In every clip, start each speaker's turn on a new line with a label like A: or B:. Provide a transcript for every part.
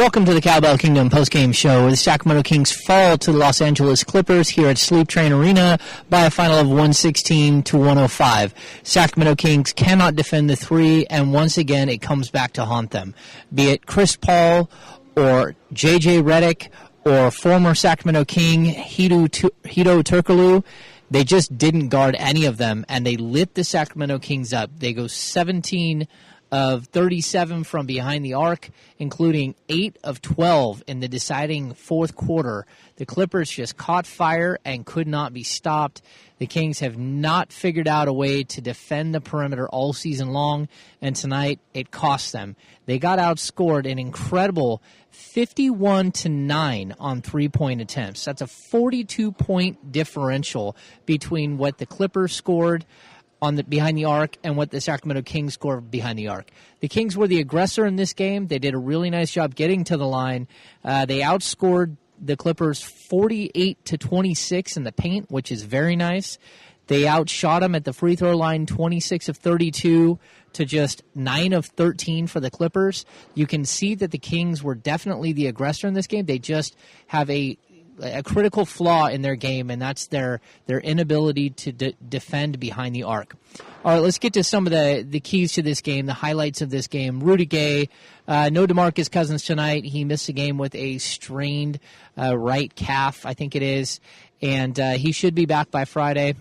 A: Welcome to the Cowbell Kingdom postgame show, where the Sacramento Kings fall to the Los Angeles Clippers here at Sleep Train Arena by a final of 116-105. Sacramento Kings cannot defend the three, and once again it comes back to haunt them. Be it Chris Paul or J.J. Redick or former Sacramento King Hedo Turkoglu, they just didn't guard any of them, and they lit the Sacramento Kings up. They go 17 of 37 from behind the arc, including 8 of 12 in the deciding fourth quarter. The Clippers just caught fire and could not be stopped. The Kings have not figured out a way to defend the perimeter all season long, and tonight it cost them. They got outscored an incredible 51-9 on three-point attempts. That's a 42-point differential between what the Clippers scored behind the arc and what the Sacramento Kings scored behind the arc. The Kings were the aggressor in this game. They did a really nice job getting to the line. They outscored the Clippers 48-26 in the paint, which is very nice. They outshot them at the free throw line 26 of 32 to just 9 of 13 for the Clippers. You can see that the Kings were definitely the aggressor in this game. They just have a critical flaw in their game, and that's their inability to defend behind the arc. All right, let's get to some of the keys to this game, the highlights of this game. Rudy Gay, no DeMarcus Cousins tonight. He missed the game with a strained right calf, I think it is, and he should be back by Friday.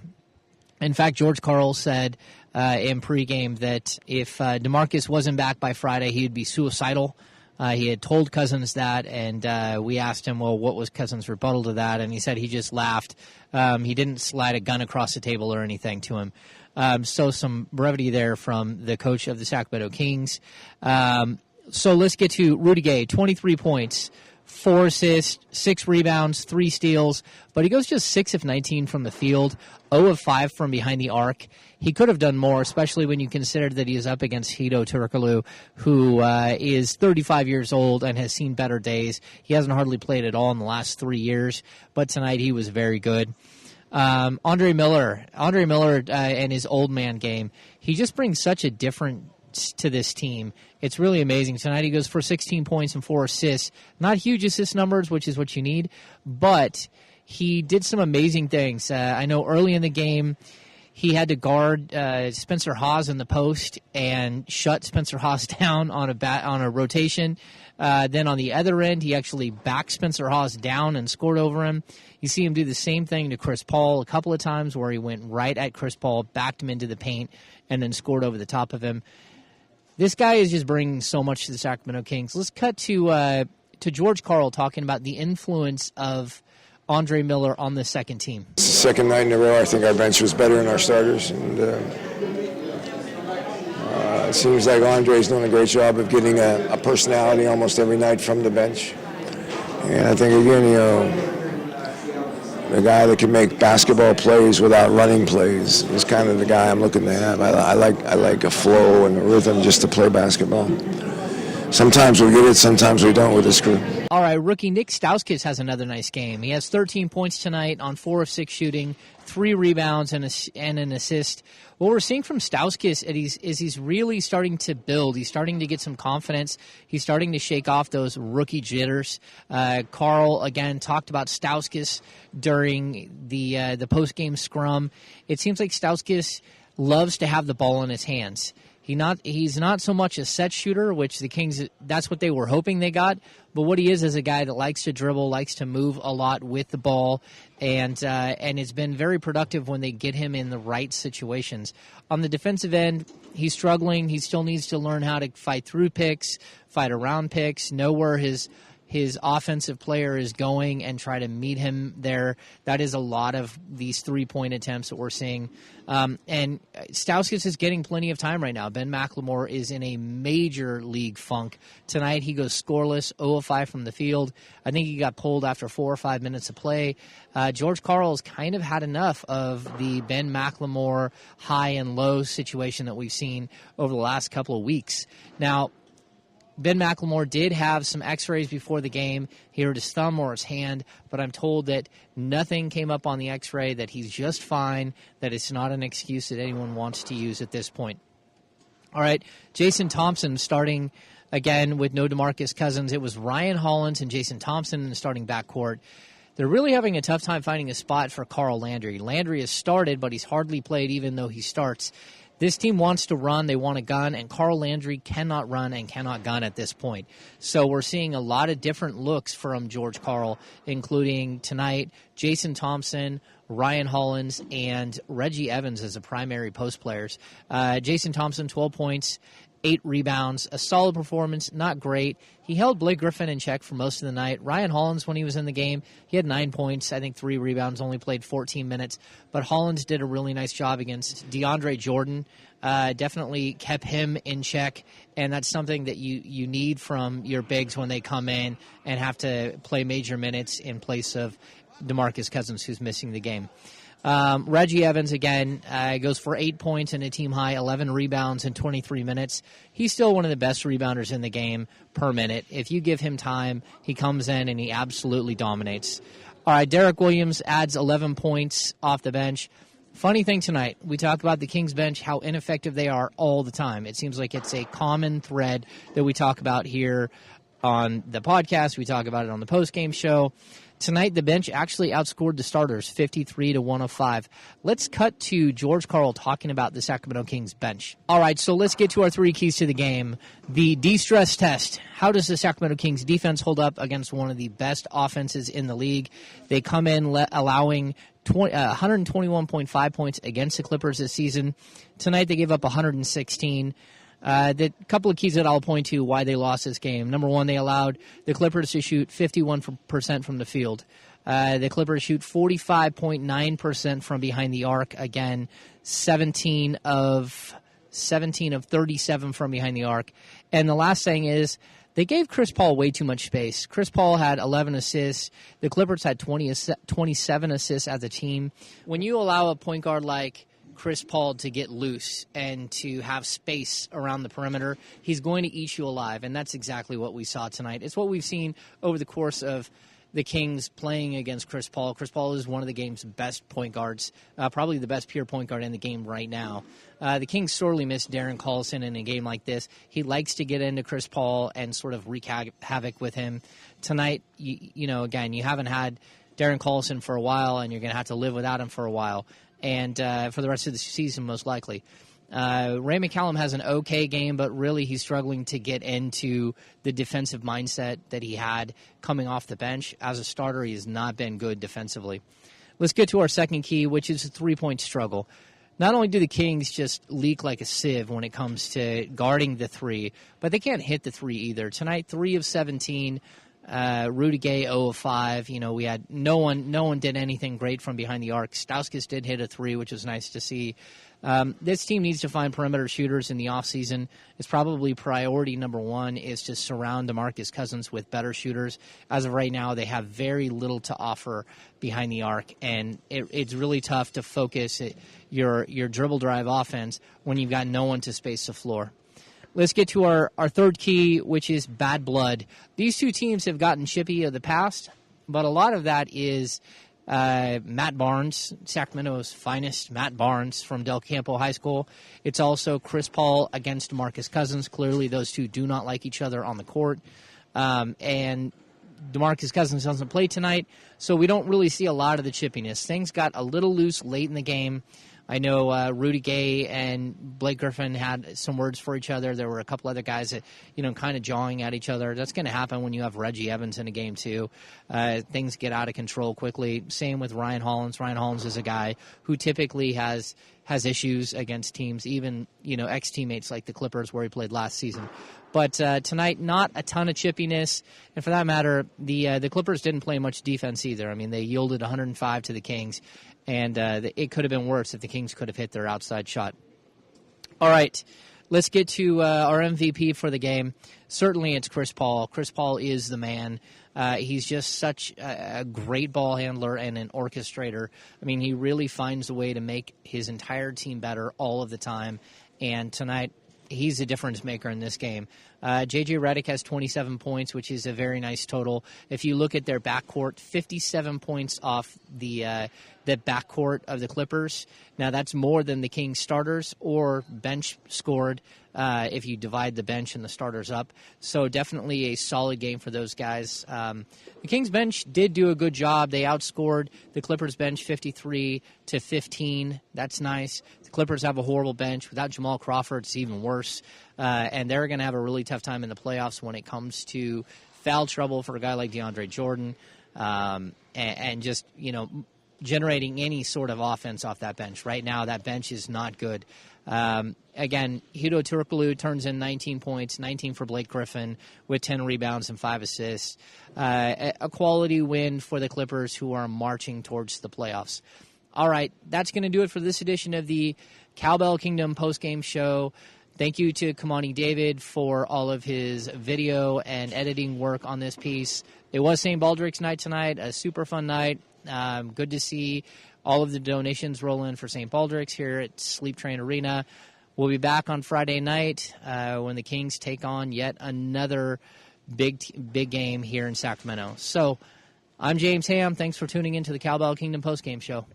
A: In fact, George Karl said in pregame that if DeMarcus wasn't back by Friday, he would be suicidal. He had told Cousins that, and we asked him, well, what was Cousins' rebuttal to that? And he said he just laughed. He didn't slide a gun across the table or anything to him. So some brevity there from the coach of the Sacramento Kings. So let's get to Rudy Gay, 23 points, 4 assists, 6 rebounds, 3 steals, but he goes just 6 of 19 from the field, 0 of 5 from behind the arc. He could have done more, especially when you consider that he is up against Hedo Turkoglu, who is 35 years old and has seen better days. He hasn't hardly played at all in the last 3 years, but tonight he was very good. Andre Miller and his old man game, he just brings such a difference to this team. It's really amazing. Tonight he goes for 16 points and 4 assists. Not huge assist numbers, which is what you need, but he did some amazing things. I know early in the game he had to guard Spencer Hawes in the post and shut Spencer Hawes down on a rotation. Then on the other end, he actually backed Spencer Hawes down and scored over him. You see him do the same thing to Chris Paul a couple of times where he went right at Chris Paul, backed him into the paint, and then scored over the top of him. This guy is just bringing so much to the Sacramento Kings. Let's cut to George Karl talking about the influence of Andre Miller on the second team.
B: It's the second night in a row I think our bench was better than our starters, and it seems like Andre's doing a great job of getting a personality almost every night from the bench. And I think, again, the guy that can make basketball plays without running plays is kind of the guy I'm looking to have. I like a flow and a rhythm just to play basketball. Sometimes we get it, sometimes we don't with this crew.
A: All right, rookie Nick Stauskas has another nice game. He has 13 points tonight on 4 of 6 shooting, 3 rebounds, and an assist. What we're seeing from Stauskas is he's really starting to build. He's starting to get some confidence. He's starting to shake off those rookie jitters. Karl, again, talked about Stauskas during the post-game scrum. It seems like Stauskas loves to have the ball in his hands. He's not so much a set shooter, which the Kings, that's what they were hoping they got, but what he is a guy that likes to dribble, likes to move a lot with the ball, and it's been very productive when they get him in the right situations. On the defensive end, he's struggling. He still needs to learn how to fight through picks, fight around picks, know where his offensive player is going and try to meet him there. That is a lot of these three-point attempts that we're seeing. And Stauskas is getting plenty of time right now. Ben McLemore is in a major league funk. Tonight he goes scoreless, 0 of 5 from the field. I think he got pulled after 4 or 5 minutes of play. George Karl has kind of had enough of the Ben McLemore high and low situation that we've seen over the last couple of weeks. Now, Ben McLemore did have some x-rays before the game. He hurt his thumb or his hand, but I'm told that nothing came up on the x-ray, that he's just fine, that it's not an excuse that anyone wants to use at this point. All right, Jason Thompson starting Again, with no DeMarcus Cousins, it was Ryan Hollins and Jason Thompson in the starting backcourt. They're really having a tough time finding a spot for Carl Landry. Landry has started, but he's hardly played even though he starts. This team wants to run, they want a gun, and Carl Landry cannot run and cannot gun at this point. So we're seeing a lot of different looks from George Karl, including tonight Jason Thompson, Ryan Hollins, and Reggie Evans as the primary post players. Jason Thompson, 12 points, 8 rebounds, a solid performance, not great. He held Blake Griffin in check for most of the night. Ryan Hollins, when he was in the game, he had 9 points, I think 3 rebounds, only played 14 minutes. But Hollins did a really nice job against DeAndre Jordan. Definitely kept him in check, and that's something that you need from your bigs when they come in and have to play major minutes in place of DeMarcus Cousins, who's missing the game. Reggie Evans, again, goes for 8 points and a team-high 11 rebounds in 23 minutes. He's still one of the best rebounders in the game per minute. If you give him time, he comes in and he absolutely dominates. All right, Derek Williams adds 11 points off the bench. Funny thing tonight, we talk about the Kings bench, how ineffective they are all the time. It seems like it's a common thread that we talk about here on the podcast. We talk about it on the postgame show. Tonight, the bench actually outscored the starters 53-105. Let's cut to George Karl talking about the Sacramento Kings bench. All right, so let's get to our 3 keys to the game. The de-stress test. How does the Sacramento Kings defense hold up against one of the best offenses in the league? They come in allowing 121.5 points against the Clippers this season. Tonight, they gave up 116. The couple of keys that I'll point to why they lost this game. Number one, they allowed the Clippers to shoot 51% from the field. The Clippers shoot 45.9% from behind the arc. Again, 17 of 37 from behind the arc. And the last thing is they gave Chris Paul way too much space. Chris Paul had 11 assists. The Clippers had 27 assists as a team. When you allow a point guard like Chris Paul to get loose and to have space around the perimeter, he's going to eat you alive, and that's exactly what we saw tonight. It's what we've seen over the course of the Kings playing against Chris Paul. Chris Paul is one of the game's best point guards, probably the best pure point guard in the game right now. The Kings sorely miss Darren Collison in a game like this. He likes to get into Chris Paul and sort of wreak havoc with him. Tonight, again, you haven't had Darren Collison for a while, and you're going to have to live without him for a while. And for the rest of the season, most likely. Ray McCallum has an okay game, but really he's struggling to get into the defensive mindset that he had coming off the bench. As a starter, he has not been good defensively. Let's get to our second key, which is a three-point struggle. Not only do the Kings just leak like a sieve when it comes to guarding the three, but they can't hit the three either. Tonight, 3 of 17. Rudy Gay 0 of 5. We had no one did anything great from behind the arc. Stauskas did hit a 3, which was nice to see. This team needs to find perimeter shooters in the offseason. It's probably priority number 1 is to surround DeMarcus Cousins with better shooters. As of right now, they have very little to offer behind the arc, and it's really tough to focus your dribble drive offense when you've got no one to space the floor. Let's get to our third key, which is bad blood. These two teams have gotten chippy of the past, but a lot of that is Matt Barnes, Sacramento's finest, Matt Barnes from Del Campo High School. It's also Chris Paul against DeMarcus Cousins. Clearly, those two do not like each other on the court. And DeMarcus Cousins doesn't play tonight, so we don't really see a lot of the chippiness. Things got a little loose late in the game. I know Rudy Gay and Blake Griffin had some words for each other. There were a couple other guys that, kind of jawing at each other. That's going to happen when you have Reggie Evans in a game, too. Things get out of control quickly. Same with Ryan Hollins. Ryan Hollins is a guy who typically has issues against teams, even, ex-teammates like the Clippers where he played last season. But tonight, not a ton of chippiness. And for that matter, the Clippers didn't play much defense either. I mean, they yielded 105 to the Kings. And it could have been worse if the Kings could have hit their outside shot. All right, let's get to our MVP for the game. Certainly it's Chris Paul. Chris Paul is the man. He's just such a great ball handler and an orchestrator. I mean, he really finds a way to make his entire team better all of the time. And tonight, he's a difference maker in this game. J.J. Redick has 27 points, which is a very nice total. If you look at their backcourt, 57 points off the the backcourt of the Clippers. Now, that's more than the Kings starters or bench scored if you divide the bench and the starters up. So definitely a solid game for those guys. The Kings bench did do a good job. They outscored the Clippers bench 53-15. That's nice. The Clippers have a horrible bench. Without Jamal Crawford, it's even worse. And they're going to have a really tough time in the playoffs when it comes to foul trouble for a guy like DeAndre Jordan and just, generating any sort of offense off that bench. Right now, that bench is not good. Again, Hedo Turkoglu turns in 19 points, 19 for Blake Griffin with 10 rebounds and 5 assists. A quality win for the Clippers, who are marching towards the playoffs. All right, that's going to do it for this edition of the Cowbell Kingdom postgame show. Thank you to Kamani David for all of his video and editing work on this piece. It was St. Baldrick's night tonight, a super fun night. Good to see all of the donations roll in for St. Baldrick's here at Sleep Train Arena. We'll be back on Friday night when the Kings take on yet another big game here in Sacramento. So I'm James Ham. Thanks for tuning into the Cowbell Kingdom postgame show.